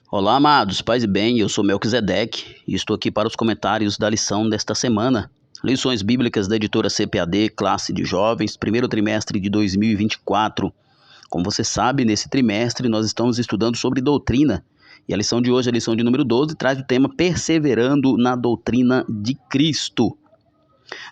Olá, amados, paz e bem, eu sou Melquisedeque e estou aqui para os comentários da lição desta semana. Lições bíblicas da editora CPAD, classe de jovens, primeiro trimestre de 2024. Como você sabe, nesse trimestre nós estamos estudando sobre doutrina. E a lição de hoje, a lição de número 12, traz o tema Perseverando na Doutrina de Cristo.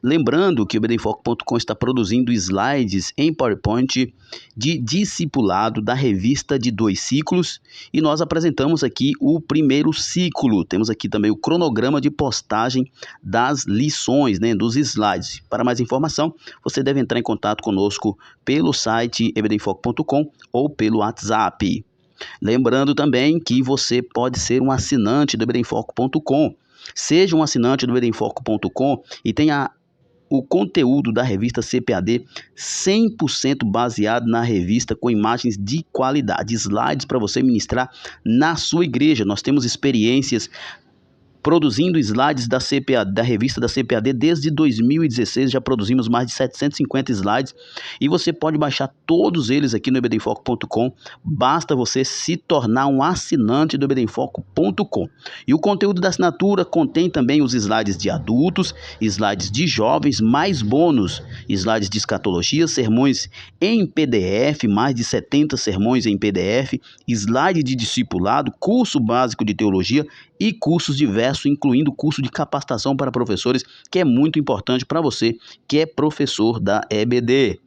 Lembrando que o EBDenfoque.com está produzindo slides em PowerPoint de discipulado da revista de 2 ciclos e nós apresentamos aqui o primeiro ciclo. Temos aqui também o cronograma de postagem das lições, dos slides. Para mais informação, você deve entrar em contato conosco pelo site EBDenfoque.com ou pelo WhatsApp. Lembrando também que você pode ser um assinante do EBDenfoque.com. Seja um assinante do EBDenfoque.com e tenha o conteúdo da revista CPAD 100% baseado na revista, com imagens de qualidade, slides para você ministrar na sua igreja. Nós temos experiências produzindo slides da CPAD, da revista da CPAD desde 2016, já produzimos mais de 750 slides e você pode baixar todos eles aqui no EBDenfoque.com, basta você se tornar um assinante do EBDenfoque.com. E o conteúdo da assinatura contém também os slides de adultos, slides de jovens, mais bônus, slides de escatologia, sermões em PDF, mais de 70 sermões em PDF, slide de discipulado, curso básico de teologia e cursos diversos, incluindo curso de capacitação para professores, que é muito importante para você que é professor da EBD.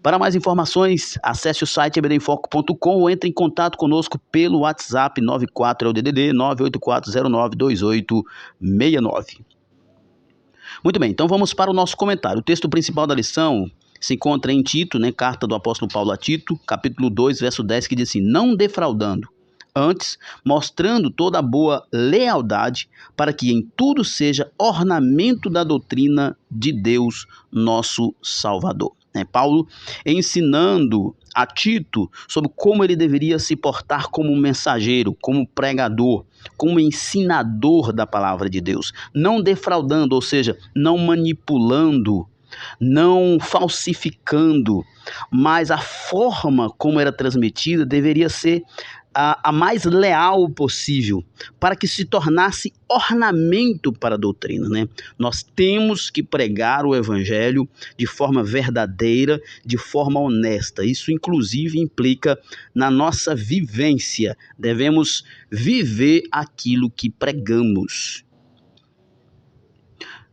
Para mais informações, acesse o site ebdenfoque.com ou entre em contato conosco pelo WhatsApp 94 é o DDD 984092869. Muito bem, então vamos para o nosso comentário. O texto principal da lição se encontra em Tito, carta do apóstolo Paulo a Tito, capítulo 2, verso 10, que diz assim: não defraudando, antes, mostrando toda a boa lealdade, para que em tudo seja ornamento da doutrina de Deus, nosso Salvador. Paulo ensinando a Tito sobre como ele deveria se portar como mensageiro, como pregador, como ensinador da palavra de Deus, não defraudando, ou seja, não manipulando, não falsificando, mas a forma como era transmitida deveria ser a mais leal possível, para que se tornasse ornamento para a doutrina. Nós temos que pregar o evangelho de forma verdadeira, de forma honesta. Isso inclusive implica na nossa vivência. Devemos viver aquilo que pregamos.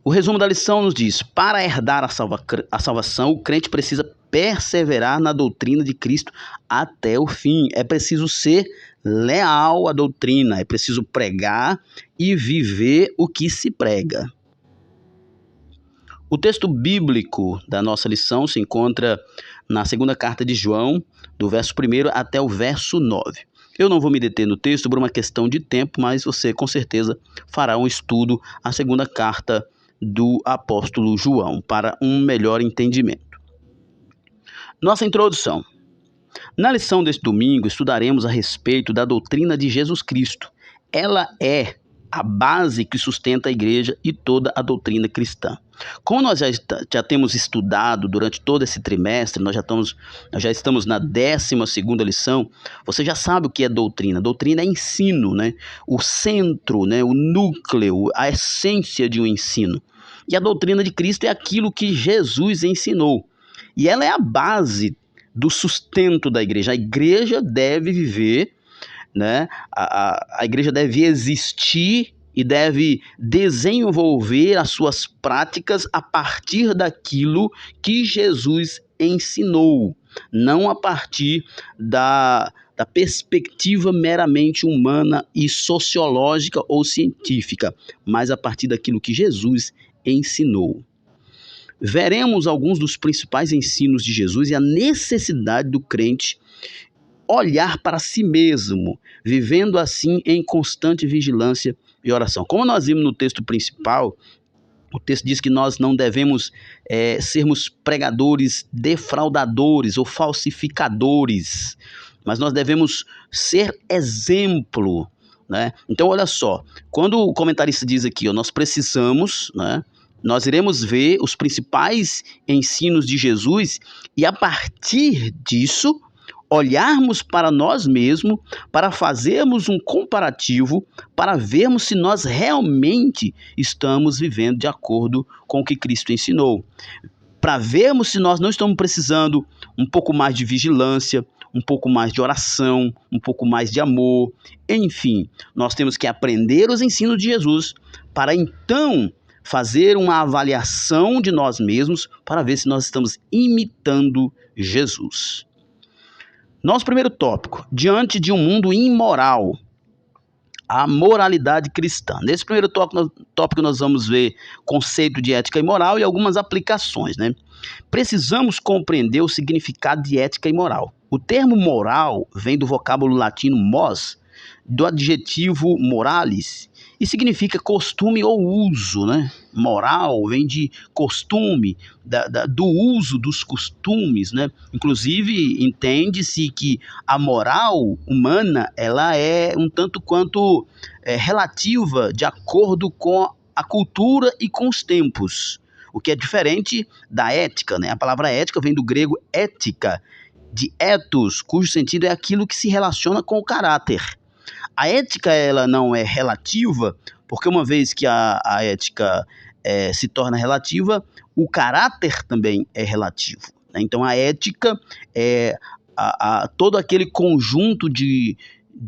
O resumo da lição nos diz: para herdar a salvação, o crente precisa perseverar na doutrina de Cristo até o fim. É preciso ser leal à doutrina, é preciso pregar e viver o que se prega. O texto bíblico da nossa lição se encontra na segunda carta de João, do verso 1 até o verso 9. Eu não vou me deter no texto por uma questão de tempo, mas você com certeza fará um estudo à segunda carta do apóstolo João para um melhor entendimento. Nossa introdução. Na lição deste domingo estudaremos a respeito da doutrina de Jesus Cristo. Ela é a base que sustenta a igreja e toda a doutrina cristã. Como nós já temos estudado durante todo esse trimestre, nós já estamos na 12ª lição, você já sabe o que é doutrina. Doutrina é ensino, o centro, o núcleo, a essência de um ensino. E a doutrina de Cristo é aquilo que Jesus ensinou. E ela é a base do sustento da igreja. A igreja deve viver, a igreja deve existir e deve desenvolver as suas práticas a partir daquilo que Jesus ensinou, não a partir da perspectiva meramente humana e sociológica ou científica, mas a partir daquilo que Jesus ensinou. Veremos alguns dos principais ensinos de Jesus e a necessidade do crente olhar para si mesmo, vivendo assim em constante vigilância e oração. Como nós vimos no texto principal, o texto diz que nós não devemos sermos pregadores defraudadores ou falsificadores, mas nós devemos ser exemplo. Então, olha só, quando o comentarista diz aqui, nós precisamos, nós iremos ver os principais ensinos de Jesus e, a partir disso, olharmos para nós mesmos, para fazermos um comparativo, para vermos se nós realmente estamos vivendo de acordo com o que Cristo ensinou. Para vermos se nós não estamos precisando um pouco mais de vigilância, um pouco mais de oração, um pouco mais de amor. Enfim, nós temos que aprender os ensinos de Jesus para então fazer uma avaliação de nós mesmos para ver se nós estamos imitando Jesus. Nosso primeiro tópico, diante de um mundo imoral, a moralidade cristã. Nesse primeiro tópico nós vamos ver conceito de ética e moral e algumas aplicações, né? Precisamos compreender o significado de ética e moral. O termo moral vem do vocábulo latino mos, do adjetivo moralis, e significa costume ou uso, né? Moral vem de costume, do uso dos costumes, né? Inclusive, entende-se que a moral humana ela é um tanto quanto relativa de acordo com a cultura e com os tempos, o que é diferente da ética, né? A palavra ética vem do grego ética, de ethos, cujo sentido é aquilo que se relaciona com o caráter. A ética ela não é relativa, porque uma vez que a ética se torna relativa, o caráter também é relativo, né? Então a ética é todo aquele conjunto de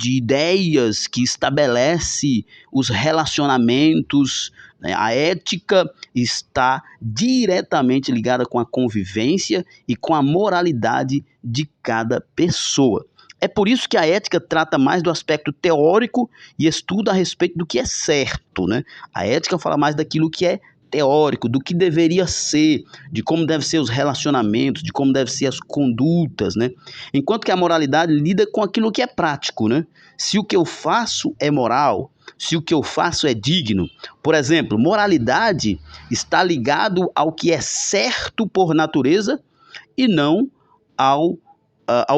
ideias que estabelece os relacionamentos, né? A ética está diretamente ligada com a convivência e com a moralidade de cada pessoa. É por isso que a ética trata mais do aspecto teórico e estuda a respeito do que é certo, né? A ética fala mais daquilo que é teórico, do que deveria ser, de como devem ser os relacionamentos, de como devem ser as condutas, né? Enquanto que a moralidade lida com aquilo que é prático, né? Se o que eu faço é moral, se o que eu faço é digno. Por exemplo, moralidade está ligado ao que é certo por natureza e não ao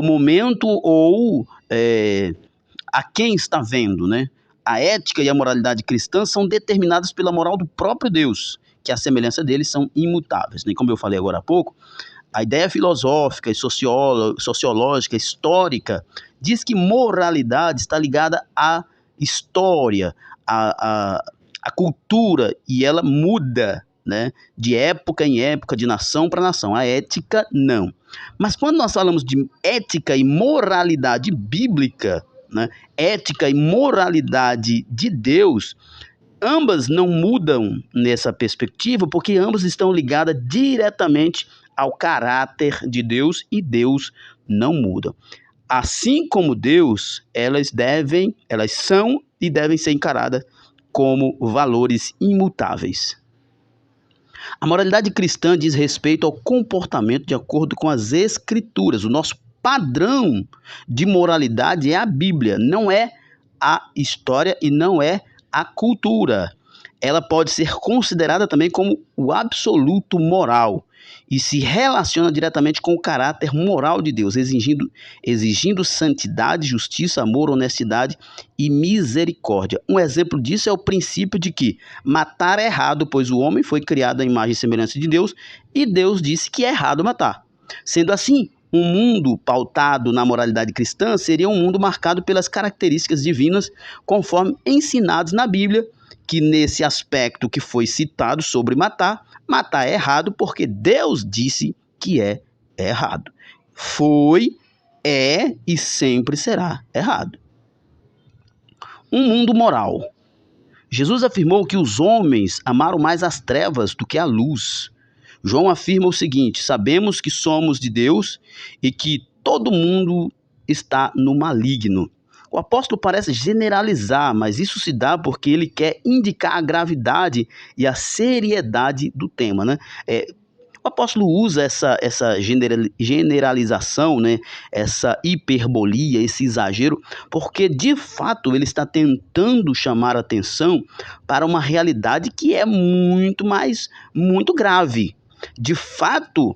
momento ou a quem está vendo, né? A ética e a moralidade cristã são determinadas pela moral do próprio Deus, que a semelhança deles são imutáveis, né? Como eu falei agora há pouco, a ideia filosófica e sociológica, histórica, diz que moralidade está ligada à história, à cultura, e ela muda, né, de época em época, de nação para nação. A ética, não. Mas quando nós falamos de ética e moralidade bíblica, né, ética e moralidade de Deus, ambas não mudam nessa perspectiva, porque ambas estão ligadas diretamente ao caráter de Deus e Deus não muda. Assim como Deus, elas são e devem ser encaradas como valores imutáveis. A moralidade cristã diz respeito ao comportamento de acordo com as Escrituras. O nosso padrão de moralidade é a Bíblia, não é a história e não é a cultura. Ela pode ser considerada também como o absoluto moral e se relaciona diretamente com o caráter moral de Deus, exigindo santidade, justiça, amor, honestidade e misericórdia. Um exemplo disso é o princípio de que matar é errado, pois o homem foi criado à imagem e semelhança de Deus e Deus disse que é errado matar. Sendo assim, um mundo pautado na moralidade cristã seria um mundo marcado pelas características divinas conforme ensinados na Bíblia, que nesse aspecto que foi citado sobre matar é errado porque Deus disse que é errado. Foi, é e sempre será errado. Um mundo moral. Jesus afirmou que os homens amaram mais as trevas do que a luz. João afirma o seguinte: sabemos que somos de Deus e que todo mundo está no maligno. O apóstolo parece generalizar, mas isso se dá porque ele quer indicar a gravidade e a seriedade do tema, né? O apóstolo usa essa generalização, né? Essa hiperbolia, esse exagero, porque de fato ele está tentando chamar a atenção para uma realidade que é muito grave. De fato,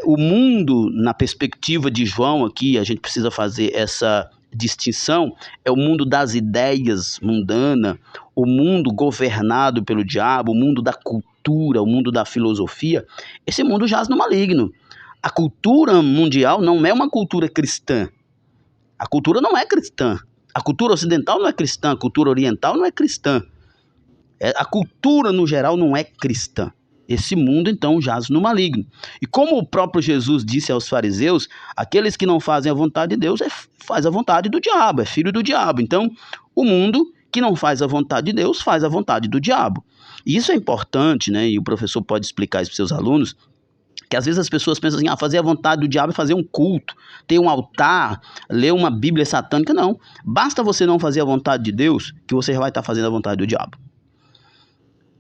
o mundo, na perspectiva de João aqui, a gente precisa fazer essa distinção, é o mundo das ideias mundanas, o mundo governado pelo diabo, o mundo da cultura, o mundo da filosofia. Esse mundo jaz no maligno. A cultura mundial não é uma cultura cristã, A cultura não é cristã. A cultura ocidental não é cristã, a cultura oriental não é cristã. A cultura, no geral, não é cristã. Esse mundo, então, jaz no maligno. E como o próprio Jesus disse aos fariseus, aqueles que não fazem a vontade de Deus faz a vontade do diabo, é filho do diabo. Então, o mundo que não faz a vontade de Deus faz a vontade do diabo. E isso é importante, né? E o professor pode explicar isso para os seus alunos, que às vezes as pessoas pensam assim, fazer a vontade do diabo é fazer um culto, ter um altar, ler uma Bíblia satânica. Não, basta você não fazer a vontade de Deus, que você já vai estar fazendo a vontade do diabo.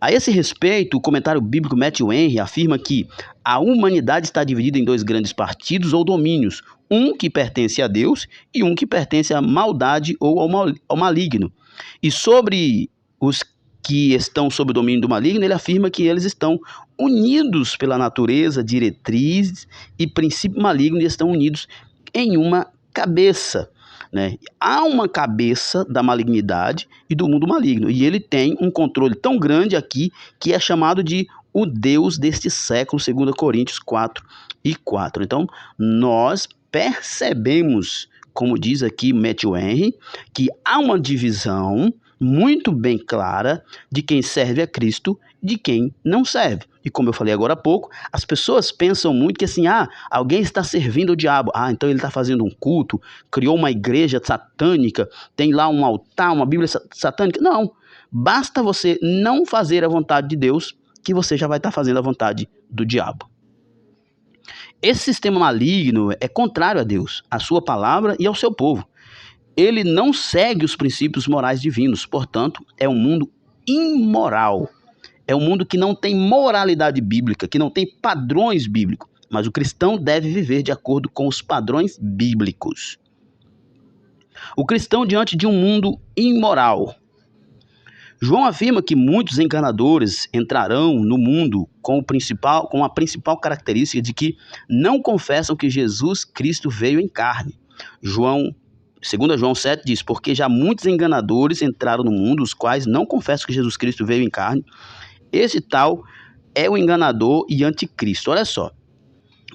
A esse respeito, o comentário bíblico Matthew Henry afirma que a humanidade está dividida em dois grandes partidos ou domínios, um que pertence a Deus e um que pertence à maldade ou ao maligno. E sobre os que estão sob o domínio do maligno, ele afirma que eles estão unidos pela natureza, diretriz e princípio maligno e estão unidos em uma cabeça. Né? Há uma cabeça da malignidade e do mundo maligno, e ele tem um controle tão grande aqui que é chamado de o Deus deste século, 2 Coríntios 4:4. Então, nós percebemos, como diz aqui Matthew Henry, que há uma divisão muito bem clara de quem serve a Cristo e de quem não serve. E como eu falei agora há pouco, as pessoas pensam muito que assim, alguém está servindo o diabo. Então ele está fazendo um culto, criou uma igreja satânica, tem lá um altar, uma Bíblia satânica. Não, basta você não fazer a vontade de Deus, que você já vai estar fazendo a vontade do diabo. Esse sistema maligno é contrário a Deus, à sua palavra e ao seu povo. Ele não segue os princípios morais divinos, portanto, é um mundo imoral. É um mundo que não tem moralidade bíblica, que não tem padrões bíblicos. Mas o cristão deve viver de acordo com os padrões bíblicos. O cristão diante de um mundo imoral. João afirma que muitos enganadores entrarão no mundo com a principal característica de que não confessam que Jesus Cristo veio em carne. 2 João 7 diz, porque já muitos enganadores entraram no mundo, os quais não confessam que Jesus Cristo veio em carne. Esse tal é o enganador e anticristo. Olha só,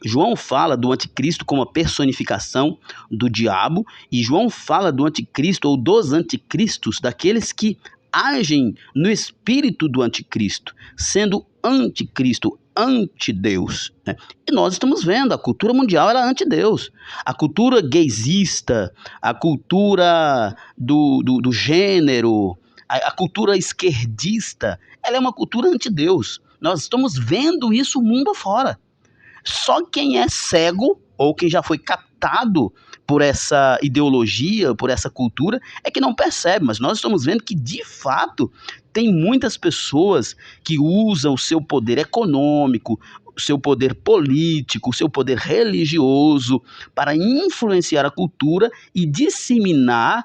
João fala do anticristo como a personificação do diabo, e João fala do anticristo ou dos anticristos, daqueles que agem no espírito do anticristo, sendo anticristo, anti-Deus. Né? E nós estamos vendo, a cultura mundial era anti-Deus. A cultura gaysista, a cultura do gênero, a cultura esquerdista, ela é uma cultura anti-Deus. Nós estamos vendo isso o mundo afora. Só quem é cego, ou quem já foi captado por essa ideologia, por essa cultura, é que não percebe. Mas nós estamos vendo que, de fato, tem muitas pessoas que usam o seu poder econômico, o seu poder político, o seu poder religioso para influenciar a cultura e disseminar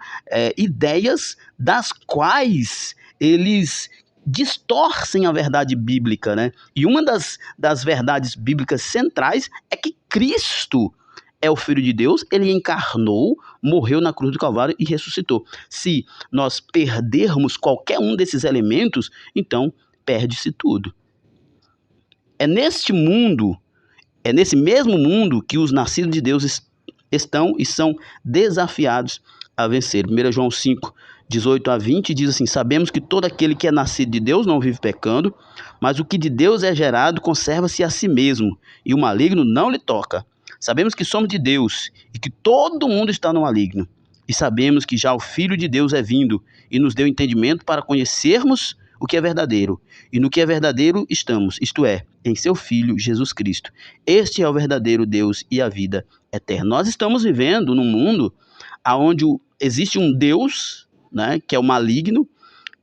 ideias das quais eles distorcem a verdade bíblica, né? E uma das verdades bíblicas centrais é que Cristo é o Filho de Deus, ele encarnou, morreu na cruz do Calvário e ressuscitou. Se nós perdermos qualquer um desses elementos, então perde-se tudo. É neste mundo, é nesse mesmo mundo que os nascidos de Deus estão e são desafiados a vencer. 1 João 5:18-20 diz assim, sabemos que todo aquele que é nascido de Deus não vive pecando, mas o que de Deus é gerado conserva-se a si mesmo, e o maligno não lhe toca. Sabemos que somos de Deus e que todo mundo está no maligno. E sabemos que já o Filho de Deus é vindo e nos deu entendimento para conhecermos o que é verdadeiro. E no que é verdadeiro estamos, isto é, em seu Filho Jesus Cristo. Este é o verdadeiro Deus e a vida eterna. Nós estamos vivendo num mundo onde existe um Deus, né, que é o maligno,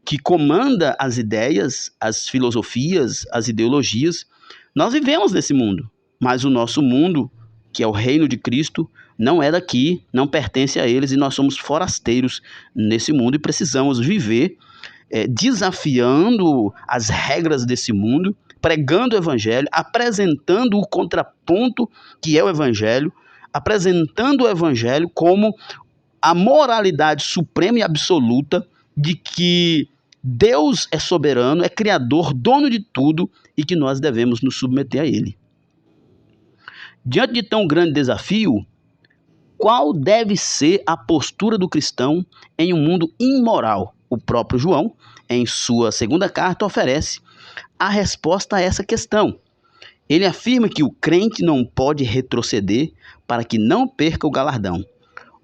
que comanda as ideias, as filosofias, as ideologias. Nós vivemos nesse mundo, mas o nosso mundo, que é o reino de Cristo, não é daqui, não pertence a eles, e nós somos forasteiros nesse mundo e precisamos viver desafiando as regras desse mundo, pregando o evangelho, apresentando o contraponto que é o evangelho, apresentando o evangelho como a moralidade suprema e absoluta de que Deus é soberano, é criador, dono de tudo e que nós devemos nos submeter a ele. Diante de tão grande desafio, qual deve ser a postura do cristão em um mundo imoral? O próprio João, em sua segunda carta, oferece a resposta a essa questão. Ele afirma que o crente não pode retroceder para que não perca o galardão.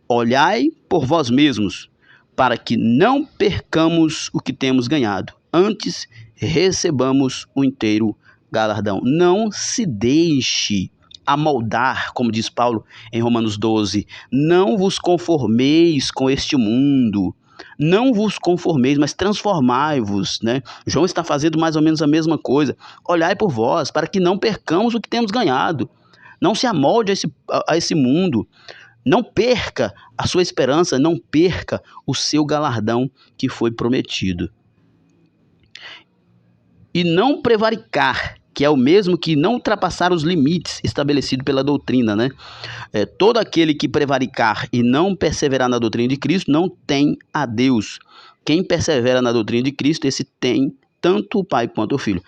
Olhai por vós mesmos, para que não percamos o que temos ganhado. Antes, recebamos o inteiro galardão. Não se deixe amoldar, como diz Paulo em Romanos 12. Não vos conformeis com este mundo. Não vos conformeis, mas transformai-vos, né? João está fazendo mais ou menos a mesma coisa. Olhai por vós, para que não percamos o que temos ganhado. Não se amolde a esse mundo. Não perca a sua esperança, não perca o seu galardão que foi prometido. E não prevaricar, que é o mesmo que não ultrapassar os limites estabelecidos pela doutrina, né? Todo aquele que prevaricar e não perseverar na doutrina de Cristo não tem a Deus. Quem persevera na doutrina de Cristo, esse tem tanto o Pai quanto o Filho.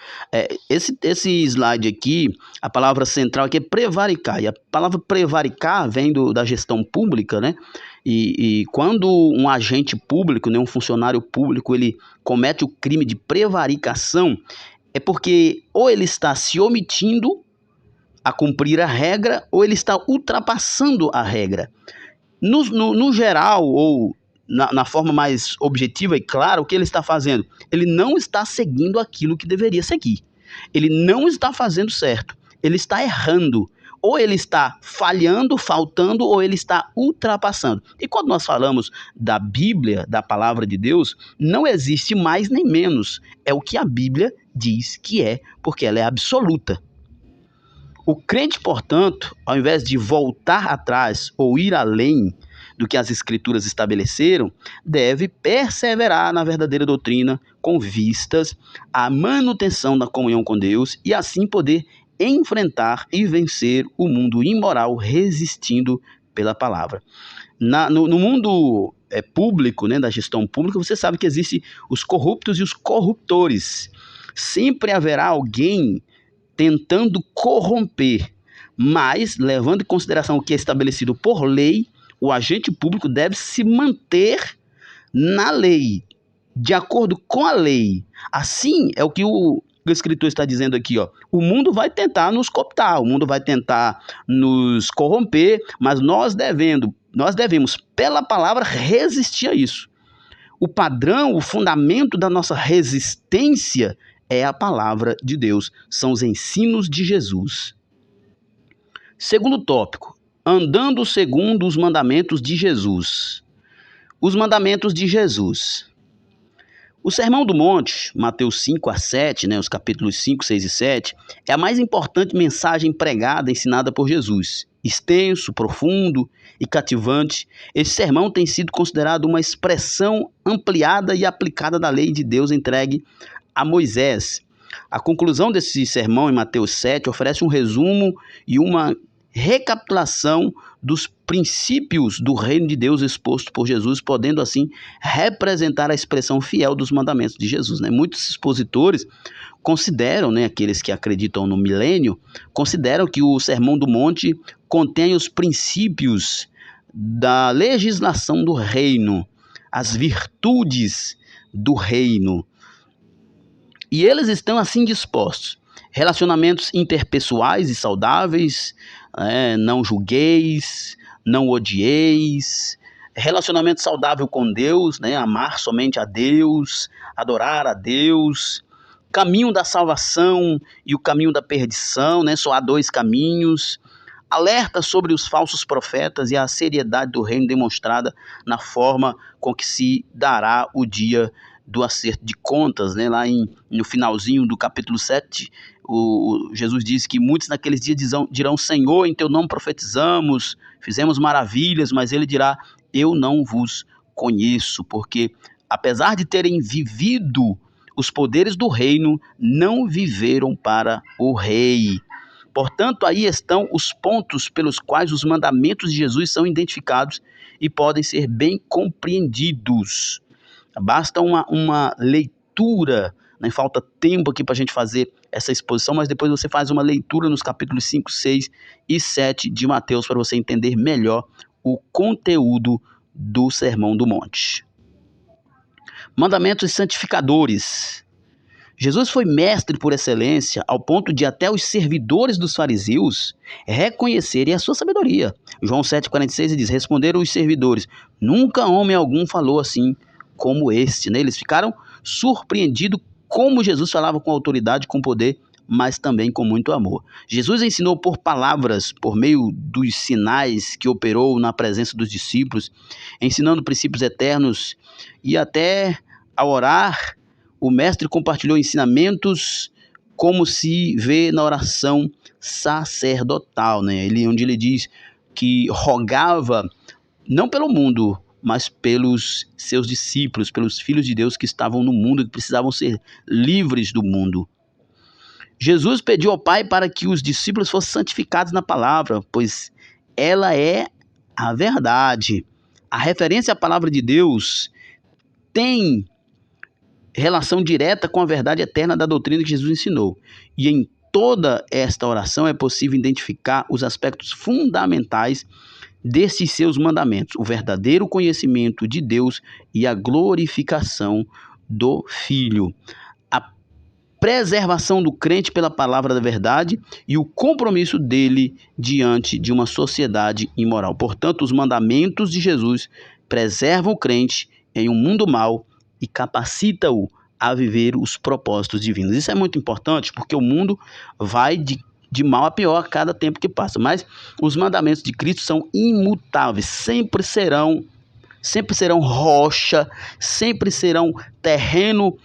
Esse slide aqui, a palavra central aqui é prevaricar. E a palavra prevaricar vem da gestão pública, né? E quando um agente público, né, um funcionário público, ele comete o crime de prevaricação, é porque ou ele está se omitindo a cumprir a regra, ou ele está ultrapassando a regra. No geral, ou na forma mais objetiva e clara, o que ele está fazendo? Ele não está seguindo aquilo que deveria seguir. Ele não está fazendo certo. Ele está errando. Ou ele está falhando, faltando, ou ele está ultrapassando. E quando nós falamos da Bíblia, da palavra de Deus, não existe mais nem menos. É o que a Bíblia diz que é, porque ela é absoluta. O crente, portanto, ao invés de voltar atrás ou ir além do que as Escrituras estabeleceram, deve perseverar na verdadeira doutrina com vistas à manutenção da comunhão com Deus e assim poder enfrentar e vencer o mundo imoral resistindo pela palavra. No mundo público, né, da gestão pública, você sabe que existem os corruptos e os corruptores. Sempre haverá alguém tentando corromper, mas, levando em consideração o que é estabelecido por lei, o agente público deve se manter na lei, de acordo com a lei. Assim é o que o escritor está dizendo aqui, ó. O mundo vai tentar nos cooptar, o mundo vai tentar nos corromper, mas nós devemos, pela palavra, resistir a isso. O padrão, o fundamento da nossa resistência é a palavra de Deus, são os ensinos de Jesus. Segundo tópico, andando segundo os mandamentos de Jesus. Os mandamentos de Jesus. O Sermão do Monte, Mateus 5 a 7, né, os capítulos 5, 6 e 7, é a mais importante mensagem pregada, ensinada por Jesus. Extenso, profundo e cativante, esse sermão tem sido considerado uma expressão ampliada e aplicada da lei de Deus entregue a Moisés. A conclusão desse sermão em Mateus 7 oferece um resumo e uma recapitulação dos princípios do reino de Deus exposto por Jesus, podendo assim representar a expressão fiel dos mandamentos de Jesus, né? Muitos expositores consideram, né, aqueles que acreditam no milênio, consideram que o Sermão do Monte contém os princípios da legislação do reino, as virtudes do reino. E eles estão assim dispostos. Relacionamentos interpessoais e saudáveis, não julgueis, não odieis, relacionamento saudável com Deus, né? Amar somente a Deus, adorar a Deus, caminho da salvação e o caminho da perdição, né? Só há dois caminhos, alerta sobre os falsos profetas e a seriedade do reino demonstrada na forma com que se dará o dia do acerto de contas, né? Lá no finalzinho do capítulo 7, Jesus diz que muitos naqueles dias dirão: Senhor, em teu nome profetizamos, fizemos maravilhas, mas ele dirá: eu não vos conheço, porque apesar de terem vivido os poderes do reino, não viveram para o rei. Portanto, aí estão os pontos pelos quais os mandamentos de Jesus são identificados e podem ser bem compreendidos. Basta uma leitura, nem falta tempo aqui para a gente fazer essa exposição, mas depois você faz uma leitura nos capítulos 5, 6 e 7 de Mateus para você entender melhor o conteúdo do Sermão do Monte. Mandamentos santificadores. Jesus foi mestre por excelência, ao ponto de até os servidores dos fariseus reconhecerem a sua sabedoria. João 7,46 diz: responderam os servidores: nunca homem algum falou assim como este. Eles ficaram surpreendidos como Jesus falava com autoridade, com poder, mas também com muito amor. Jesus ensinou por palavras, por meio dos sinais que operou na presença dos discípulos, ensinando princípios eternos, e até ao orar, o mestre compartilhou ensinamentos como se vê na oração sacerdotal, né? Onde ele diz que rogava não pelo mundo, mas pelos seus discípulos, pelos filhos de Deus que estavam no mundo, que precisavam ser livres do mundo. Jesus pediu ao Pai para que os discípulos fossem santificados na palavra, pois ela é a verdade. A referência à palavra de Deus tem relação direta com a verdade eterna da doutrina que Jesus ensinou. E em toda esta oração é possível identificar os aspectos fundamentais desses seus mandamentos: o verdadeiro conhecimento de Deus e a glorificação do Filho, a preservação do crente pela palavra da verdade e o compromisso dele diante de uma sociedade imoral. Portanto, os mandamentos de Jesus preservam o crente em um mundo mau e capacita-o a viver os propósitos divinos. Isso é muito importante, porque o mundo vai de mal a pior a cada tempo que passa. Mas os mandamentos de Cristo são imutáveis, sempre serão rocha, sempre serão terreno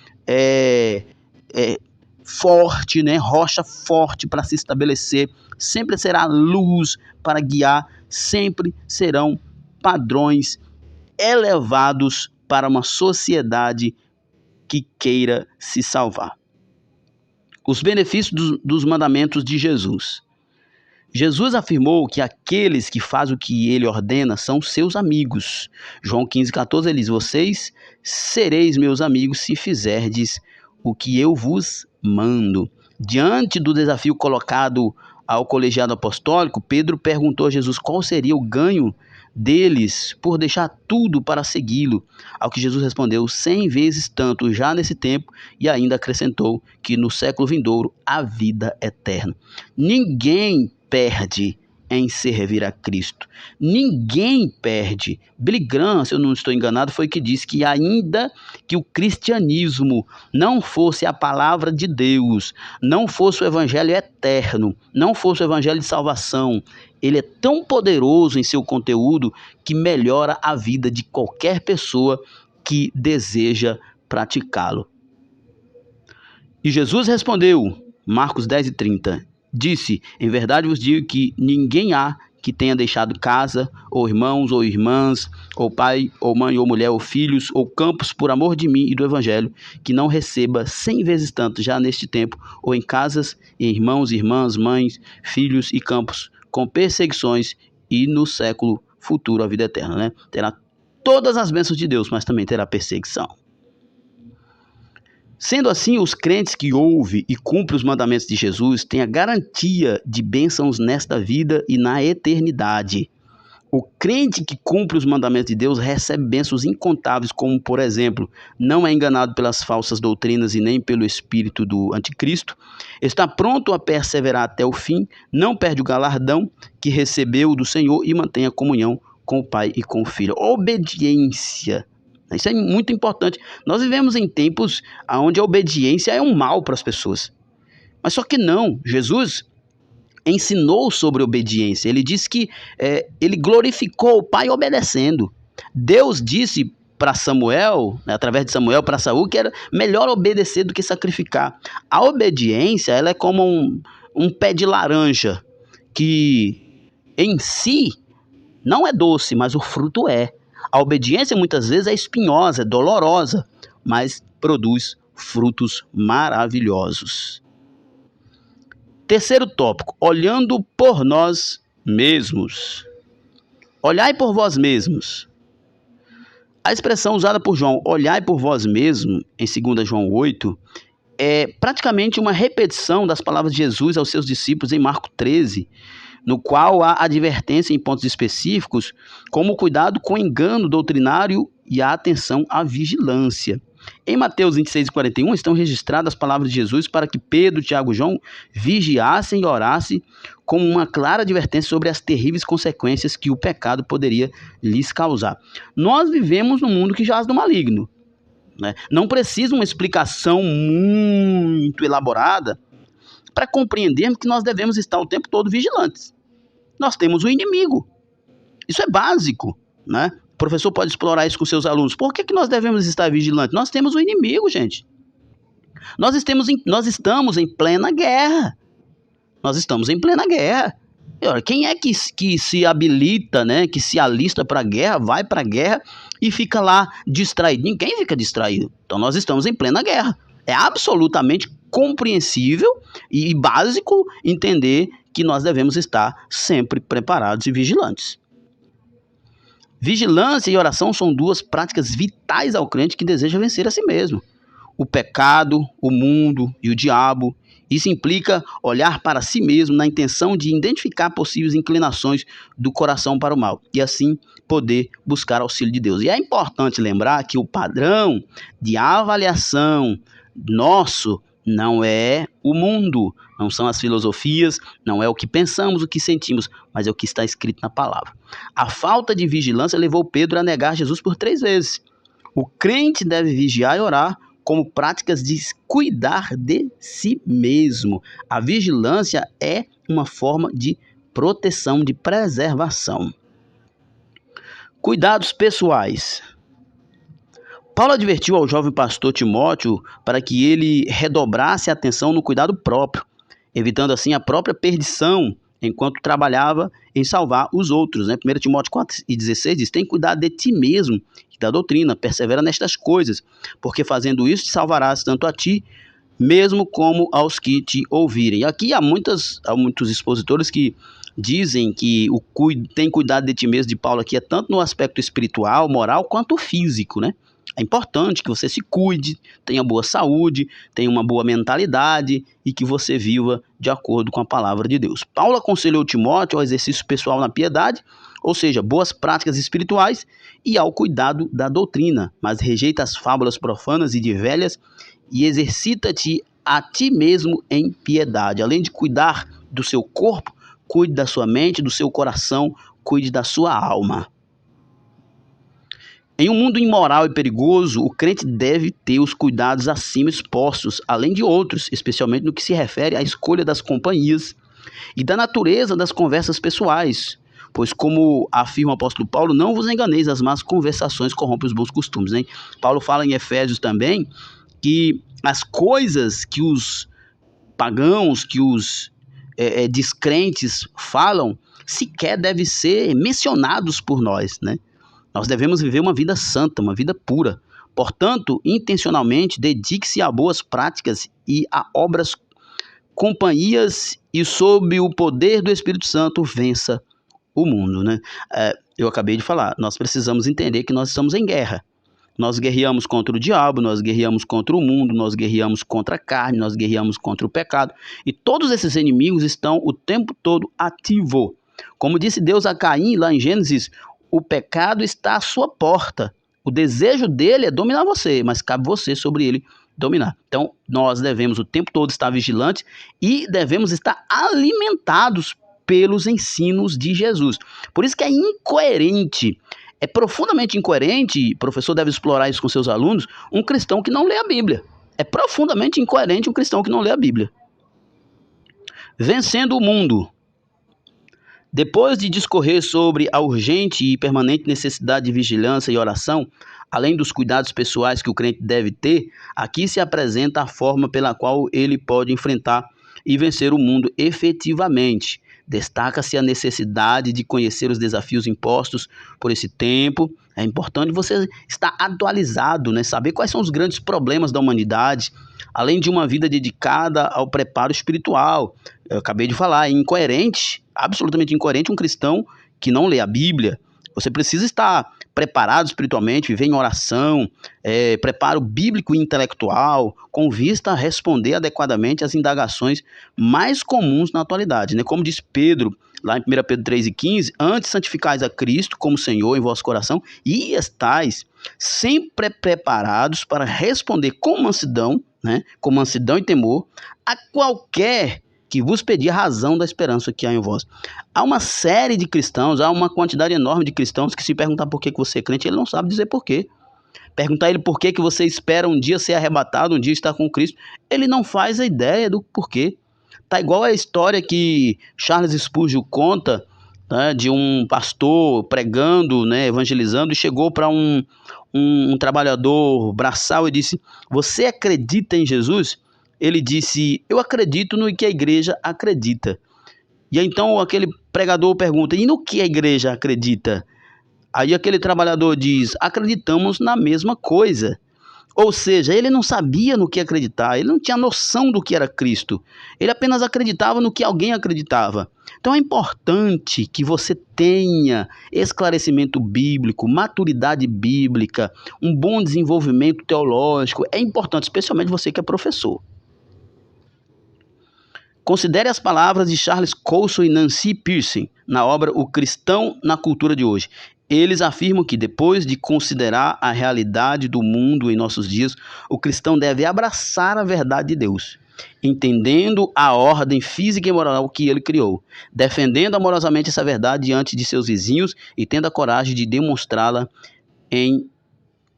forte, né? Rocha forte para se estabelecer, sempre será luz para guiar, sempre serão padrões elevados para uma sociedade que queira se salvar. Os benefícios dos mandamentos de Jesus. Jesus afirmou que aqueles que fazem o que ele ordena são seus amigos. João 15,14 ele diz: vocês sereis meus amigos se fizerdes o que eu vos mando. Diante do desafio colocado ao colegiado apostólico, Pedro perguntou a Jesus qual seria o ganho deles por deixar tudo para segui-lo, ao que Jesus respondeu 100 vezes tanto já nesse tempo, e ainda acrescentou que no século vindouro a vida eterna. Ninguém perde em servir a Cristo. Ninguém perde. Billy Graham, se eu não estou enganado, foi que disse que ainda que o cristianismo não fosse a palavra de Deus, não fosse o evangelho eterno, não fosse o evangelho de salvação, ele é tão poderoso em seu conteúdo que melhora a vida de qualquer pessoa que deseja praticá-lo. E Jesus respondeu, Marcos 10:30, disse: em verdade vos digo que ninguém há que tenha deixado casa, ou irmãos, ou irmãs, ou pai, ou mãe, ou mulher, ou filhos, ou campos, por amor de mim e do evangelho, que não receba 100 vezes tanto já neste tempo, ou em casas, em irmãos, irmãs, mães, filhos e campos, com perseguições, e no século futuro a vida eterna, né? Terá todas as bênçãos de Deus, mas também terá perseguição. Sendo assim, os crentes que ouvem e cumprem os mandamentos de Jesus têm a garantia de bênçãos nesta vida e na eternidade. O crente que cumpre os mandamentos de Deus recebe bênçãos incontáveis, como, por exemplo, não é enganado pelas falsas doutrinas e nem pelo espírito do anticristo, está pronto a perseverar até o fim, não perde o galardão que recebeu do Senhor e mantém a comunhão com o Pai e com o Filho. Obediência. Isso é muito importante. Nós vivemos em tempos onde a obediência é um mal para as pessoas. Mas só que não. Jesus ensinou sobre obediência. Ele disse que ele glorificou o Pai obedecendo. Deus disse para Samuel, né, através de Samuel para Saul, que era melhor obedecer do que sacrificar. A obediência, ela é como um pé de laranja, que em si não é doce, mas o fruto é. A obediência muitas vezes é espinhosa, é dolorosa, mas produz frutos maravilhosos. Terceiro tópico, olhando por nós mesmos. Olhai por vós mesmos. A expressão usada por João, olhai por vós mesmos, em 2 João 8, é praticamente uma repetição das palavras de Jesus aos seus discípulos em Marcos 13, no qual há advertência em pontos específicos, como o cuidado com o engano doutrinário e a atenção à vigilância. Em Mateus 26:41 estão registradas as palavras de Jesus para que Pedro, Tiago e João vigiassem e orassem, como uma clara advertência sobre as terríveis consequências que o pecado poderia lhes causar. Nós vivemos num mundo que jaz do maligno, né? Não precisa uma explicação muito elaborada para compreendermos que nós devemos estar o tempo todo vigilantes. Nós temos um inimigo. Isso é básico, né? O professor pode explorar isso com seus alunos. Por que nós devemos estar vigilantes? Nós temos um inimigo, gente. Nós estamos em plena guerra. Nós estamos em plena guerra. E, olha, quem é que se habilita, né? Que se alista para a guerra, vai para a guerra e fica lá distraído? Ninguém fica distraído. Então nós estamos em plena guerra. É absolutamente compreensível e básico entender que nós devemos estar sempre preparados e vigilantes. Vigilância e oração são duas práticas vitais ao crente que deseja vencer a si mesmo. O pecado, o mundo e o diabo. Isso implica olhar para si mesmo na intenção de identificar possíveis inclinações do coração para o mal e assim poder buscar auxílio de Deus. E é importante lembrar que o padrão de avaliação nosso não é o mundo, não são as filosofias, não é o que pensamos, o que sentimos, mas é o que está escrito na palavra. A falta de vigilância levou Pedro a negar Jesus por 3 vezes. O crente deve vigiar e orar como práticas de cuidar de si mesmo. A vigilância é uma forma de proteção, de preservação. Cuidados pessoais. Paulo advertiu ao jovem pastor Timóteo para que ele redobrasse a atenção no cuidado próprio, evitando assim a própria perdição enquanto trabalhava em salvar os outros. 1 Timóteo 4:16 diz: tem cuidado de ti mesmo e da doutrina, persevera nestas coisas, porque fazendo isso te salvarás tanto a ti mesmo como aos que te ouvirem. E aqui há muitos expositores que dizem que tem cuidado de ti mesmo de Paulo aqui é tanto no aspecto espiritual, moral, quanto físico, né? É importante que você se cuide, tenha boa saúde, tenha uma boa mentalidade e que você viva de acordo com a palavra de Deus. Paulo aconselhou Timóteo ao exercício pessoal na piedade, ou seja, boas práticas espirituais e ao cuidado da doutrina, mas rejeita as fábulas profanas e de velhas e exercita-te a ti mesmo em piedade. Além de cuidar do seu corpo, cuide da sua mente, do seu coração, cuide da sua alma. Em um mundo imoral e perigoso, o crente deve ter os cuidados acima expostos, além de outros, especialmente no que se refere à escolha das companhias e da natureza das conversas pessoais. Pois, como afirma o apóstolo Paulo, não vos enganeis, as más conversações corrompem os bons costumes. Hein? Paulo fala em Efésios também que as coisas que os pagãos, que os descrentes falam, sequer devem ser mencionados por nós, né? Nós devemos viver uma vida santa, uma vida pura. Portanto, intencionalmente, dedique-se a boas práticas e a obras companhias e, sob o poder do Espírito Santo, vença o mundo, né? Eu acabei de falar, nós precisamos entender que nós estamos em guerra. Nós guerreamos contra o diabo, nós guerreamos contra o mundo, nós guerreamos contra a carne, nós guerreamos contra o pecado. E todos esses inimigos estão o tempo todo ativos. Como disse Deus a Caim lá em Gênesis, o pecado está à sua porta. O desejo dele é dominar você, mas cabe você sobre ele dominar. Então, nós devemos o tempo todo estar vigilantes e devemos estar alimentados pelos ensinos de Jesus. Por isso que é incoerente, é profundamente incoerente, o professor deve explorar isso com seus alunos, um cristão que não lê a Bíblia. É profundamente incoerente um cristão que não lê a Bíblia. Vencendo o mundo. Depois de discorrer sobre a urgente e permanente necessidade de vigilância e oração, além dos cuidados pessoais que o crente deve ter, aqui se apresenta a forma pela qual ele pode enfrentar e vencer o mundo efetivamente. Destaca-se a necessidade de conhecer os desafios impostos por esse tempo. É importante você estar atualizado, né? Saber quais são os grandes problemas da humanidade, além de uma vida dedicada ao preparo espiritual. Eu acabei de falar, é incoerente, absolutamente incoerente um cristão que não lê a Bíblia. Você precisa estar preparado espiritualmente, viver em oração, preparo bíblico e intelectual, com vista a responder adequadamente às indagações mais comuns na atualidade, né? Como diz Pedro, lá em 1 Pedro 3,15, antes santificais a Cristo como Senhor em vosso coração, e estais sempre preparados para responder com mansidão, né? Com mansidão e temor, a qualquer que vos pedir a razão da esperança que há em vós. Há uma série de cristãos, há uma quantidade enorme de cristãos que se perguntar por que você é crente, ele não sabe dizer por quê. Perguntar ele por que você espera um dia ser arrebatado, um dia estar com Cristo, ele não faz a ideia do porquê. Tá igual a história que Charles Spurgeon conta, né, de um pastor pregando, né, evangelizando, e chegou para um trabalhador braçal e disse: você acredita em Jesus? Ele disse: eu acredito no que a igreja acredita. E então aquele pregador pergunta: e no que a igreja acredita? Aí aquele trabalhador diz: acreditamos na mesma coisa. Ou seja, ele não sabia no que acreditar, ele não tinha noção do que era Cristo. Ele apenas acreditava no que alguém acreditava. Então é importante que você tenha esclarecimento bíblico, maturidade bíblica, um bom desenvolvimento teológico. É importante, especialmente você que é professor. Considere as palavras de Charles Colson e Nancy Pearcey na obra O Cristão na Cultura de Hoje. Eles afirmam que, depois de considerar a realidade do mundo em nossos dias, o cristão deve abraçar a verdade de Deus, entendendo a ordem física e moral que ele criou, defendendo amorosamente essa verdade diante de seus vizinhos e tendo a coragem de demonstrá-la em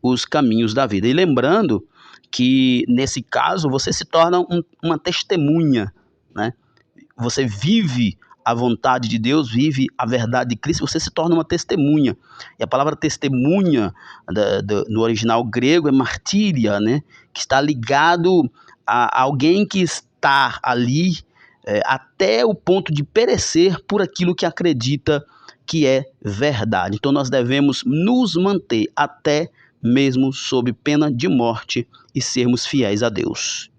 os caminhos da vida. E lembrando que, nesse caso, você se torna uma testemunha, né? Você vive a vontade de Deus, vive a verdade de Cristo, você se torna uma testemunha. E a palavra testemunha no original grego é martíria, né? Que está ligado a alguém que está ali até o ponto de perecer por aquilo que acredita que é verdade. Então nós devemos nos manter até mesmo sob pena de morte e sermos fiéis a Deus.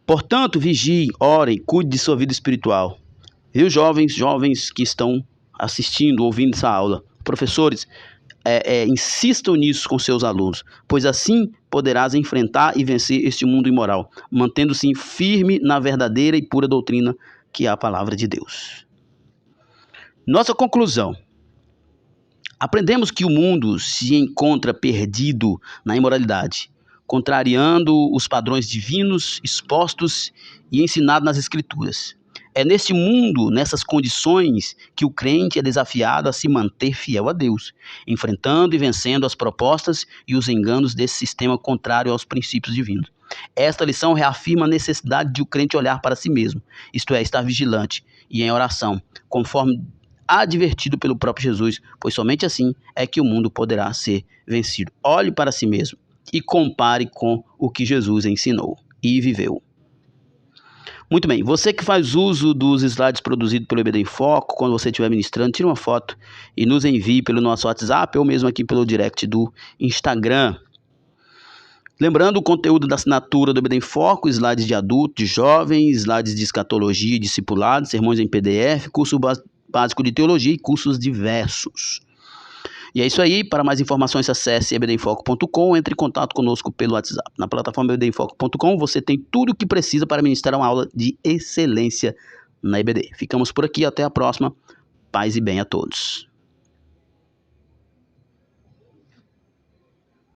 Portanto, vigiem, orem, cuide de sua vida espiritual. Viu, jovens que estão assistindo, ouvindo essa aula, professores, insistam nisso com seus alunos, pois assim poderás enfrentar e vencer este mundo imoral, mantendo-se firme na verdadeira e pura doutrina que é a palavra de Deus. Nossa conclusão. Aprendemos que o mundo se encontra perdido na imoralidade, contrariando os padrões divinos expostos e ensinados nas Escrituras. É neste mundo, nessas condições, que o crente é desafiado a se manter fiel a Deus, enfrentando e vencendo as propostas e os enganos desse sistema contrário aos princípios divinos. Esta lição reafirma a necessidade de o crente olhar para si mesmo, isto é, estar vigilante e em oração, conforme advertido pelo próprio Jesus, pois somente assim é que o mundo poderá ser vencido. Olhe para si mesmo e compare com o que Jesus ensinou e viveu. Muito bem, você que faz uso dos slides produzidos pelo EBD em Foco, quando você estiver ministrando, tire uma foto e nos envie pelo nosso WhatsApp ou mesmo aqui pelo direct do Instagram. Lembrando o conteúdo da assinatura do EBD em Foco, slides de adulto, de jovem, slides de escatologia e discipulado, sermões em PDF, curso básico de teologia e cursos diversos. E é isso aí. Para mais informações, acesse ebdemfoco.com, entre em contato conosco pelo WhatsApp. Na plataforma ebdemfoco.com você tem tudo o que precisa para ministrar uma aula de excelência na EBD. Ficamos por aqui, até a próxima. Paz e bem a todos.